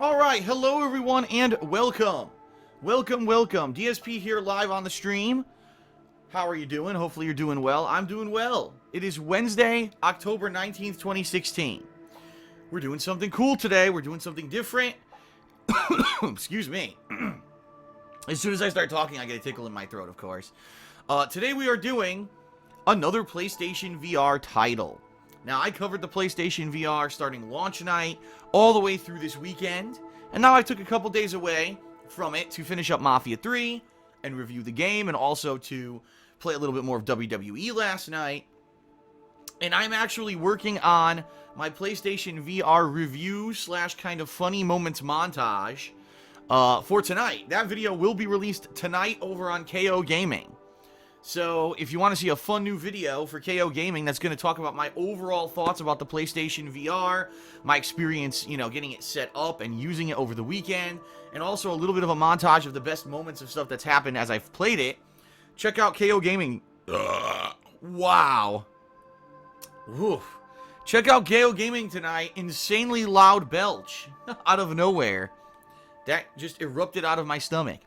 Alright, hello everyone and welcome. Welcome. DSP here live on the stream. How are you doing? Hopefully you're doing well. I'm doing well. It is Wednesday, October 19th, 2016. We're doing something cool today. We're doing something different. Excuse me. As soon as I start talking, I get a tickle in my throat, of course. Today we are doing another PlayStation VR title. Now, I covered the PlayStation VR starting launch night all the way through this weekend, and now I took a couple days away from it to finish up Mafia 3 and review the game, and also to play a little bit more of WWE last night. And I'm actually working on my PlayStation VR review / kind of funny moments montage for tonight. That video will be released tonight over on KO Gaming. So, if you want to see a fun new video for KO Gaming that's going to talk about my overall thoughts about the PlayStation VR, my experience, getting it set up and using it over the weekend, and also a little bit of a montage of the best moments of stuff that's happened as I've played it, check out KO Gaming. Wow. Oof. Check out KO Gaming tonight. Insanely loud belch out of nowhere. That just erupted out of my stomach.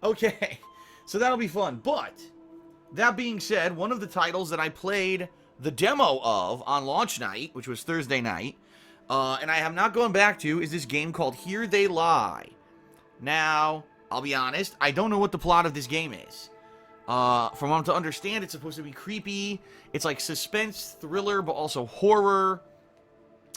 Okay, so that'll be fun, but that being said, one of the titles that I played the demo of on launch night, which was Thursday night, and I have not gone back to, is this game called Here They Lie. Now, I'll be honest, I don't know what the plot of this game is. From what I'm to understand, it's supposed to be creepy. It's like suspense, thriller, but also horror.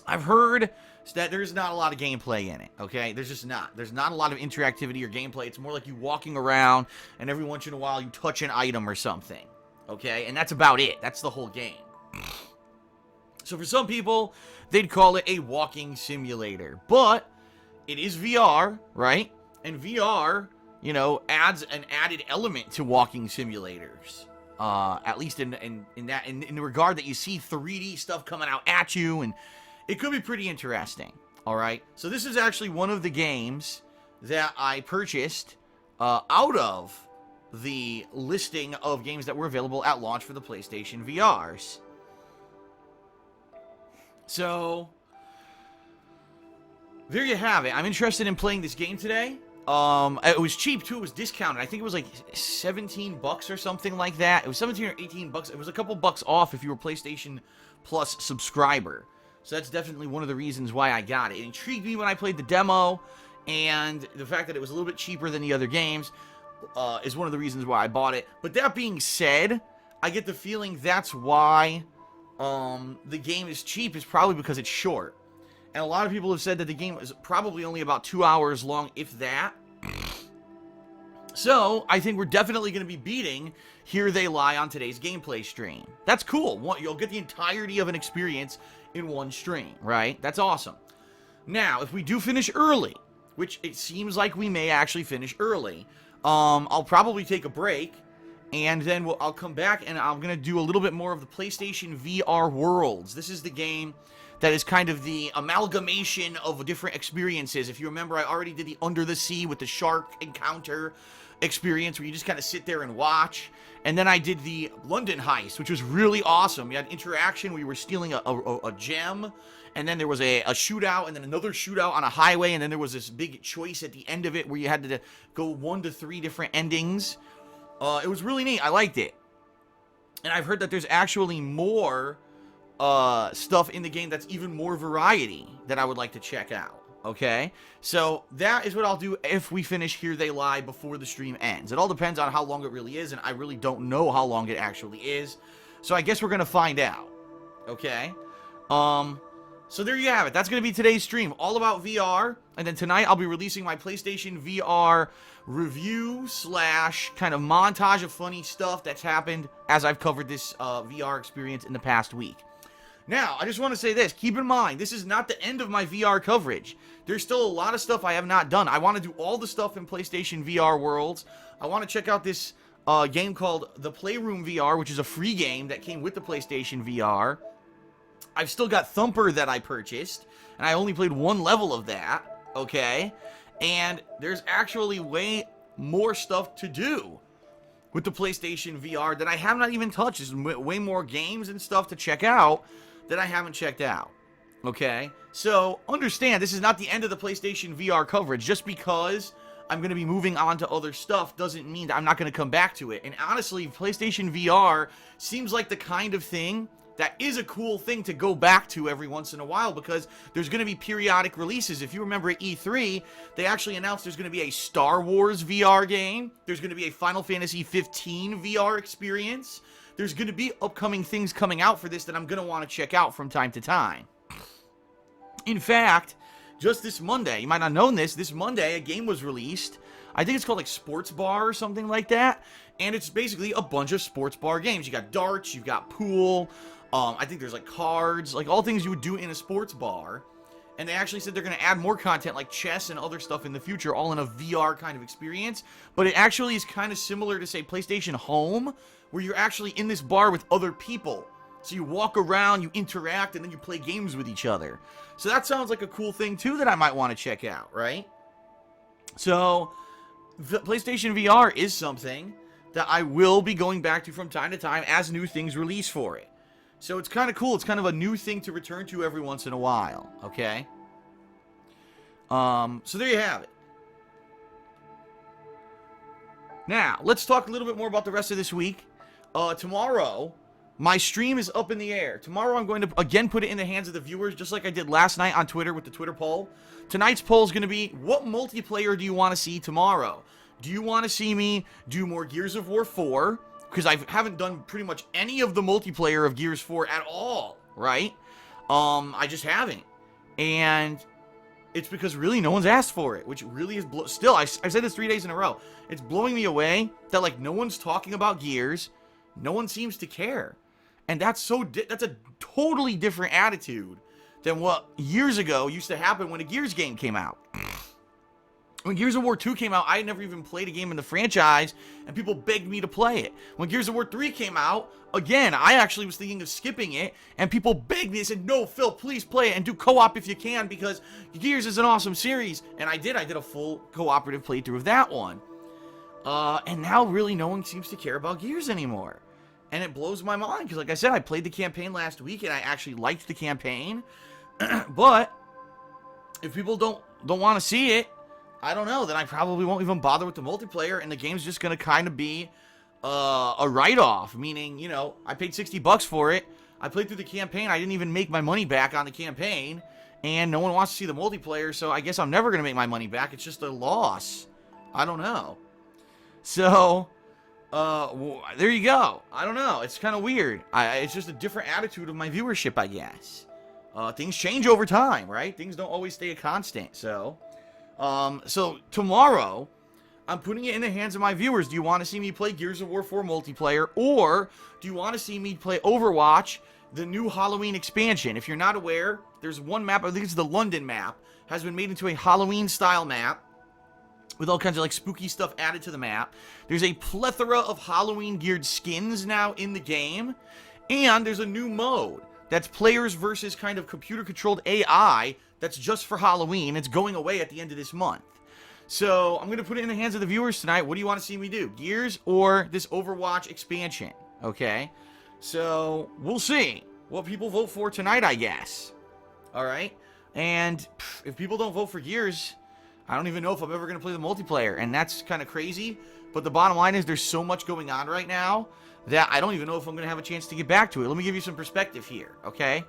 I've heard that there's not a lot of gameplay in it, okay? There's just not. There's not a lot of interactivity or gameplay. It's more like you walking around, and every once in a while you touch an item or something, okay? And that's about it. That's the whole game. So for some people, they'd call it a walking simulator. But it is VR, right? And VR, adds an added element to walking simulators. At least in the regard that you see 3D stuff coming out at you, and it could be pretty interesting, all right? So this is actually one of the games that I purchased out of the listing of games that were available at launch for the PlayStation VRs. So, there you have it. I'm interested in playing this game today. It was cheap, too. It was discounted. I think it was like $17 or something like that. It was 17 or 18 bucks. It was a couple bucks off if you were a PlayStation Plus subscriber. So that's definitely one of the reasons why I got it. It intrigued me when I played the demo, and the fact that it was a little bit cheaper than the other games is one of the reasons why I bought it. But that being said, I get the feeling that's why the game is cheap, is probably because it's short. And a lot of people have said that the game is probably only about 2 hours long, if that. So, I think we're definitely going to be beating Here They Lie on today's gameplay stream. That's cool. You'll get the entirety of an experience in one stream, right? That's awesome. Now, if we do finish early, which it seems like we may actually finish early, I'll probably take a break, and then I'll come back, and I'm going to do a little bit more of the PlayStation VR Worlds. This is the game that is kind of the amalgamation of different experiences. If you remember, I already did the Under the Sea with the shark encounter experience where you just kind of sit there and watch. And then I did the London heist, which was really awesome. We had interaction. We were stealing a gem. And then there was a shootout, and then another shootout on a highway. And then there was this big choice at the end of it where you had to go 1 to 3 different endings. It was really neat. I liked it. And I've heard that there's actually more stuff in the game that's even more variety that I would like to check out. Okay, so that is what I'll do if we finish Here They Lie before the stream ends. It all depends on how long it really is, and I really don't know how long it actually is. So I guess we're going to find out. Okay, so there you have it. That's going to be today's stream, all about VR. And then tonight I'll be releasing my PlayStation VR review / kind of montage of funny stuff that's happened as I've covered this VR experience in the past week. Now, I just want to say this. Keep in mind, this is not the end of my VR coverage. There's still a lot of stuff I have not done. I want to do all the stuff in PlayStation VR Worlds. I want to check out this game called The Playroom VR, which is a free game that came with the PlayStation VR. I've still got Thumper that I purchased, and I only played 1 level of that, okay? And there's actually way more stuff to do with the PlayStation VR that I have not even touched. There's way more games and stuff to check out that I haven't checked out. Okay? So, understand, this is not the end of the PlayStation VR coverage. Just because I'm going to be moving on to other stuff doesn't mean that I'm not going to come back to it. And honestly, PlayStation VR seems like the kind of thing that is a cool thing to go back to every once in a while, because there's going to be periodic releases. If you remember at E3, they actually announced there's going to be a Star Wars VR game. There's going to be a Final Fantasy 15 VR experience. There's going to be upcoming things coming out for this that I'm going to want to check out from time to time. In fact, just this Monday, you might not have known this Monday a game was released. I think it's called like Sports Bar or something like that. And it's basically a bunch of sports bar games. You got darts, you've got pool, I think there's like cards, like all things you would do in a sports bar. And they actually said they're going to add more content like chess and other stuff in the future, all in a VR kind of experience. But it actually is kind of similar to, say, PlayStation Home, where you're actually in this bar with other people. So you walk around, you interact, and then you play games with each other. So that sounds like a cool thing, too, that I might want to check out, right? So, PlayStation VR is something that I will be going back to from time to time as new things release for it. So it's kind of cool. It's kind of a new thing to return to every once in a while, okay? So there you have it. Now, let's talk a little bit more about the rest of this week. Tomorrow, my stream is up in the air. Tomorrow, I'm going to, again, put it in the hands of the viewers, just like I did last night on Twitter with the Twitter poll. Tonight's poll is going to be, what multiplayer do you want to see tomorrow? Do you want to see me do more Gears of War 4? Because I haven't done pretty much any of the multiplayer of Gears 4 at all, right? I just haven't. And it's because really no one's asked for it, which really is... Still, I've said this 3 days in a row. It's blowing me away that, like, no one's talking about Gears. No one seems to care. And that's that's a totally different attitude than what years ago used to happen when a Gears game came out. When Gears of War 2 came out, I had never even played a game in the franchise, and people begged me to play it. When Gears of War 3 came out, again, I actually was thinking of skipping it, and people begged me. They said, no, Phil, please play it, and do co-op if you can, because Gears is an awesome series. And I did a full cooperative playthrough of that one. And now really no one seems to care about Gears anymore. And it blows my mind, because like I said, I played the campaign last week, and I actually liked the campaign. But if people don't want to see it, I don't know, then I probably won't even bother with the multiplayer, and the game's just going to kind of be a write-off, meaning, you know, I paid $60 for it, I played through the campaign, I didn't even make my money back on the campaign, and no one wants to see the multiplayer, so I guess I'm never going to make my money back. It's just a loss. I don't know. So, there you go. I don't know. It's kind of weird. It's just a different attitude of my viewership, I guess. Things change over time, right? Things don't always stay a constant, so... So tomorrow, I'm putting it in the hands of my viewers. Do you want to see me play Gears of War 4 multiplayer, or do you want to see me play Overwatch, the new Halloween expansion? If you're not aware, there's one map, I think it's the London map, has been made into a Halloween-style map with all kinds of like spooky stuff added to the map. There's a plethora of Halloween-geared skins now in the game, and there's a new mode that's players versus kind of computer-controlled AI that's just for Halloween. It's going away at the end of this month. So, I'm going to put it in the hands of the viewers tonight. What do you want to see me do? Gears or this Overwatch expansion? Okay? So, we'll see what people vote for tonight, I guess. Alright? And if people don't vote for Gears, I don't even know if I'm ever going to play the multiplayer. And that's kind of crazy. But the bottom line is there's so much going on right now that I don't even know if I'm going to have a chance to get back to it. Let me give you some perspective here, okay?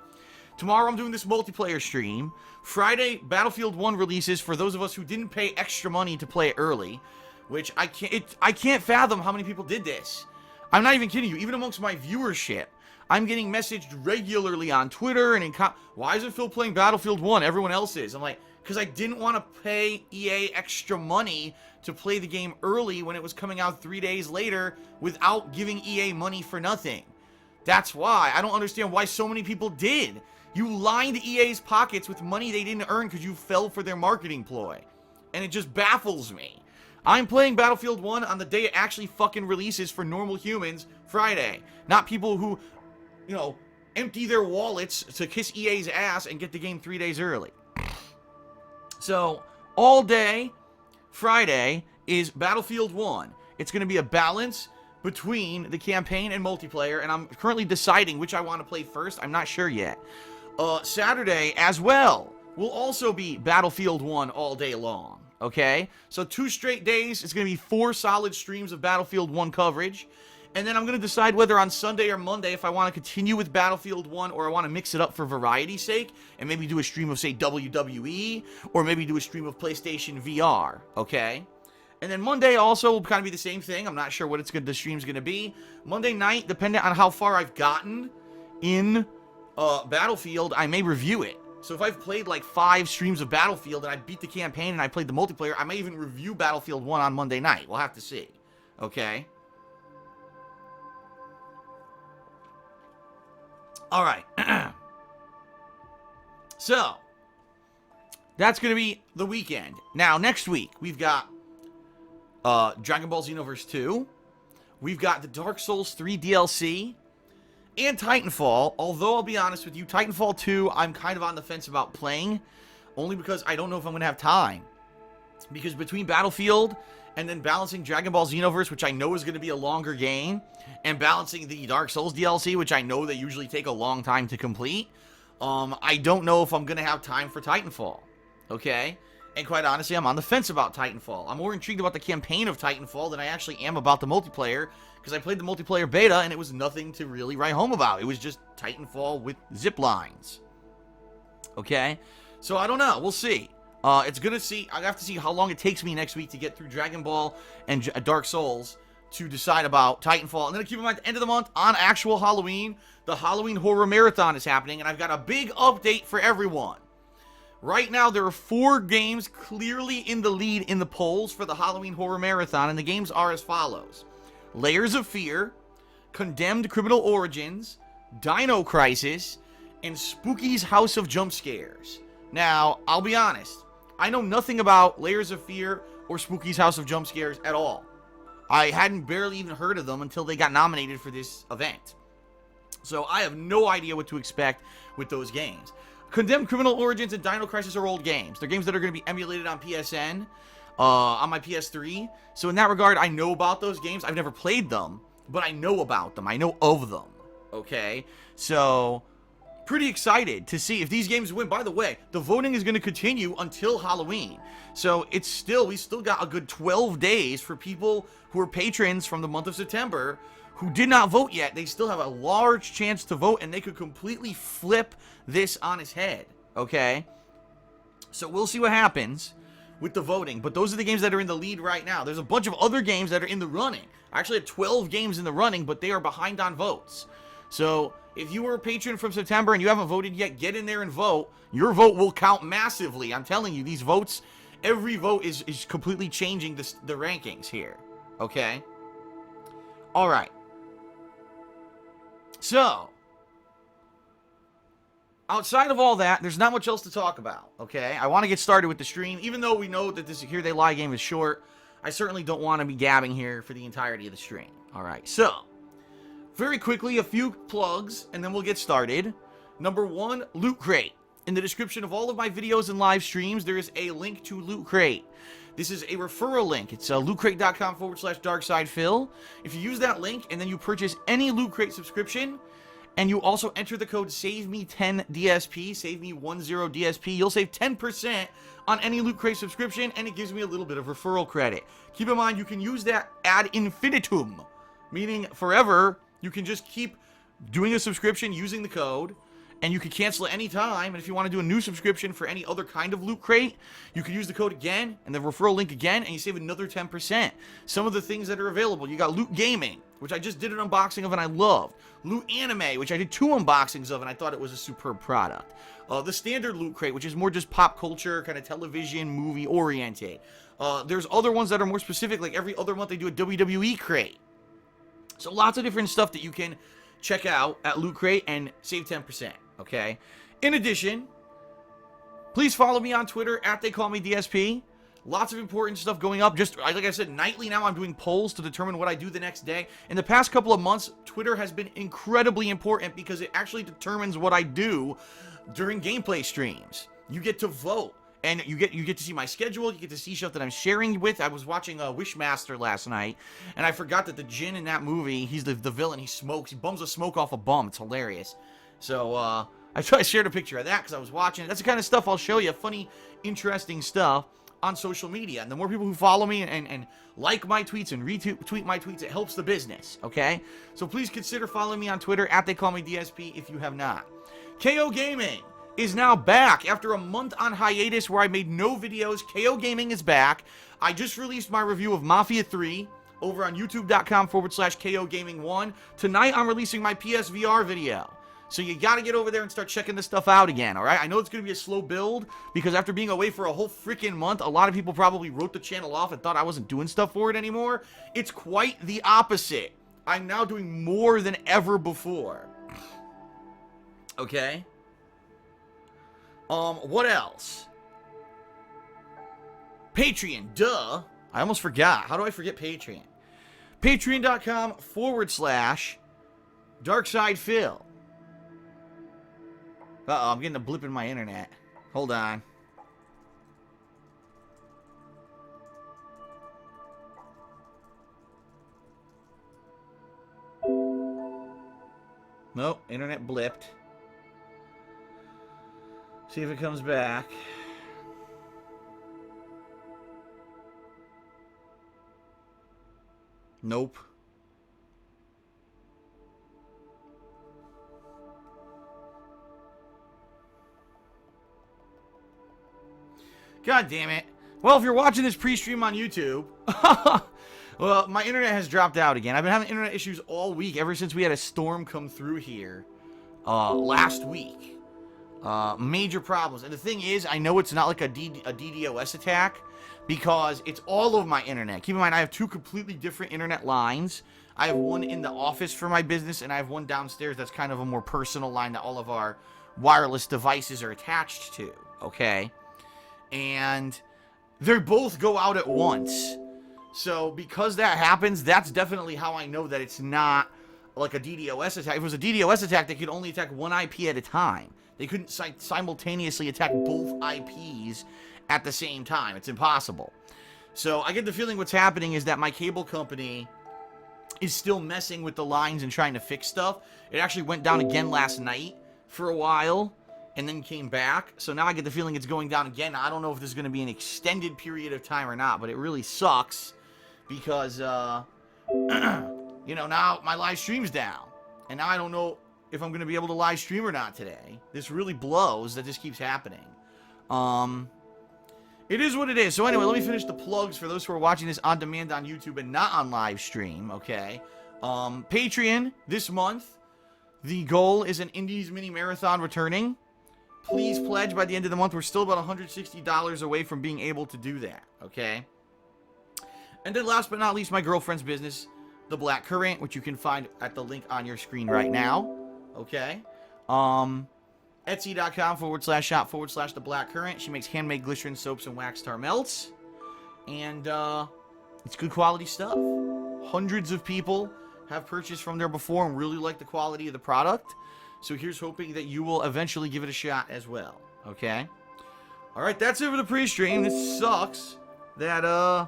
Tomorrow I'm doing this multiplayer stream. Friday, Battlefield 1 releases for those of us who didn't pay extra money to play it early, which I can't fathom how many people did this. I'm not even kidding you. Even amongst my viewership, I'm getting messaged regularly on Twitter and why isn't Phil playing Battlefield 1? Everyone else is. I'm like, because I didn't want to pay EA extra money to play the game early when it was coming out 3 days later without giving EA money for nothing. That's why. I don't understand why so many people did. You lined EA's pockets with money they didn't earn because you fell for their marketing ploy. And it just baffles me. I'm playing Battlefield 1 on the day it actually fucking releases for normal humans, Friday. Not people who, you know, empty their wallets to kiss EA's ass and get the game 3 days early. So, all day, Friday, is Battlefield 1. It's going to be a balance between the campaign and multiplayer, and I'm currently deciding which I want to play first. I'm not sure yet. Saturday as well will also be Battlefield 1 all day long, okay? So 2 straight days, it's going to be 4 solid streams of Battlefield 1 coverage. And then I'm going to decide whether on Sunday or Monday if I want to continue with Battlefield 1 or I want to mix it up for variety's sake and maybe do a stream of, say, WWE or maybe do a stream of PlayStation VR, okay? And then Monday also will kind of be the same thing. I'm not sure what the stream's going to be. Monday night, depending on how far I've gotten in Battlefield, I may review it. So if I've played like 5 streams of Battlefield and I beat the campaign and I played the multiplayer, I may even review Battlefield 1 on Monday night. We'll have to see, okay? All right. So, that's going to be the weekend. Now, next week, we've got Dragon Ball Xenoverse 2. We've got the Dark Souls 3 DLC. And Titanfall. Although, I'll be honest with you, Titanfall 2, I'm kind of on the fence about playing. Only because I don't know if I'm going to have time. Because between Battlefield and then balancing Dragon Ball Xenoverse, which I know is going to be a longer game, and balancing the Dark Souls DLC, which I know they usually take a long time to complete, I don't know if I'm going to have time for Titanfall, okay? And quite honestly, I'm on the fence about Titanfall. I'm more intrigued about the campaign of Titanfall than I actually am about the multiplayer, because I played the multiplayer beta, and it was nothing to really write home about. It was just Titanfall with zip lines, okay? So I don't know. We'll see. I have to see how long it takes me next week to get through Dragon Ball and Dark Souls to decide about Titanfall. And then keep in mind, at the end of the month, on actual Halloween, the Halloween Horror Marathon is happening, and I've got a big update for everyone. Right now, there are 4 games clearly in the lead in the polls for the Halloween Horror Marathon, and the games are as follows. Layers of Fear, Condemned Criminal Origins, Dino Crisis, and Spooky's House of Jump Scares. Now, I'll be honest. I know nothing about Layers of Fear or Spooky's House of Jump Scares at all. I hadn't barely even heard of them until they got nominated for this event. So I have no idea what to expect with those games. Condemned Criminal Origins and Dino Crisis are old games. They're games that are going to be emulated on PSN, on my PS3. So in that regard, I know about those games. I've never played them, but I know about them. I know of them. Okay? So pretty excited to see if these games win. By the way, the voting is going to continue until Halloween. So we still got a good 12 days for people who are patrons from the month of September who did not vote yet. They still have a large chance to vote, and they could completely flip this on its head, okay? So we'll see what happens with the voting, but those are the games that are in the lead right now. There's a bunch of other games that are in the running. I actually had 12 games in the running, but they are behind on votes. So if you were a patron from September and you haven't voted yet, get in there and vote. Your vote will count massively. I'm telling you, these votes, every vote is completely changing the rankings here, okay? All right. So, outside of all that, there's not much else to talk about, okay? I want to get started with the stream. Even though we know that this Here They Lie game is short, I certainly don't want to be gabbing here for the entirety of the stream. All right, so, very quickly, a few plugs, and then we'll get started. Number 1, Loot Crate. In the description of all of my videos and live streams, there is a link to Loot Crate. This is a referral link. It's lootcrate.com/darksidephil. If you use that link and then you purchase any Loot Crate subscription, and you also enter the code SAVEME10DSP, SAVEME10DSP, you'll save 10% on any Loot Crate subscription, and it gives me a little bit of referral credit. Keep in mind, you can use that ad infinitum, meaning forever. You can just keep doing a subscription using the code, and you can cancel at any time. And if you want to do a new subscription for any other kind of Loot Crate, you can use the code again and the referral link again, and you save another 10%. Some of the things that are available, you got Loot Gaming, which I just did an unboxing of and I loved. Loot Anime, which I did 2 unboxings of and I thought it was a superb product. The standard Loot Crate, which is more just pop culture, kind of television, movie oriented. There's other ones that are more specific, like every other month they do a WWE crate. So lots of different stuff that you can check out at Loot Crate and save 10%, okay? In addition, please follow me on Twitter at TheyCallMeDSP. Lots of important stuff going up. Just like I said, nightly now I'm doing polls to determine what I do the next day. In the past couple of months, Twitter has been incredibly important because it actually determines what I do during gameplay streams. You get to vote, and you get to see my schedule. You get to see stuff that I'm sharing with. I was watching Wishmaster last night, and I forgot that the Jin in that movie, he's the villain. He smokes. He bums a smoke off a bum. It's hilarious. So I I shared a picture of that because I was watching it. That's the kind of stuff I'll show you. Funny, interesting stuff on social media. And the more people who follow me and like my tweets and retweet my tweets, it helps the business, okay? So please consider following me on Twitter, @TheyCallMeDSP, if you have not. KO Gaming is now back. After a month on hiatus where I made no videos, KO Gaming is back. I just released my review of Mafia 3 over on youtube.com/KO Gaming 1. Tonight, I'm releasing my PSVR video. So you got to get over there and start checking this stuff out again, all right? I know it's going to be a slow build because after being away for a whole freaking month, a lot of people probably wrote the channel off and thought I wasn't doing stuff for it anymore. It's quite the opposite. I'm now doing more than ever before. Okay? What else? Patreon, duh. I almost forgot. How do I forget Patreon? Patreon.com/DarksidePhil. Uh-oh, I'm getting a blip in my internet. Hold on. Nope, internet blipped. See if it comes back. Nope. God damn it. Well, if you're watching this pre-stream on YouTube, well, my internet has dropped out again. I've been having internet issues all week, ever since we had a storm come through here last week. Major problems. And the thing is, I know it's not like a DDoS attack because it's all of my internet. Keep in mind, I have two completely different internet lines. I have one in the office for my business, and I have one downstairs that's kind of a more personal line that all of our wireless devices are attached to, okay? And they both go out at once. So because that happens, that's definitely how I know that it's not like a DDoS attack. If it was a DDoS attack, they could only attack one IP at a time. They couldn't simultaneously attack both IPs at the same time. It's impossible. So I get the feeling what's happening is that my cable company is still messing with the lines and trying to fix stuff. It actually went down again last night for a while and then came back. So now I get the feeling it's going down again. I don't know if this is going to be an extended period of time or not, but it really sucks because, you know, now my live stream's down. And now I don't know if I'm going to be able to live stream or not today. This really blows that this keeps happening. It is what it is. So anyway, let me finish the plugs for those who are watching this on demand on YouTube and not on live stream, okay? Patreon this month. The goal is an Indies mini marathon returning. Please pledge by the end of the month. We're still about $160 away from being able to do that, okay? And then last but not least, my girlfriend's business, The Black Currant, which you can find at the link on your screen right now, okay? Etsy.com/shop/The Black Currant. She makes handmade glycerin soaps and wax tar melts. And it's good quality stuff. Hundreds of people have purchased from there before and really like the quality of the product. So here's hoping that you will eventually give it a shot as well. Okay? Alright, that's it for the pre-stream. This sucks that the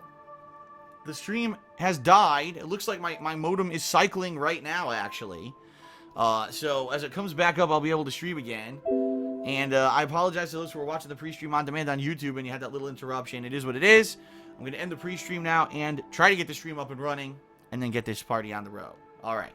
stream has died. It looks like my modem is cycling right now, actually. So as it comes back up, I'll be able to stream again. And I apologize to those who are watching the pre-stream on demand on YouTube and you had that little interruption. It is what it is. I'm going to end the pre-stream now and try to get the stream up and running and then get this party on the road. All right.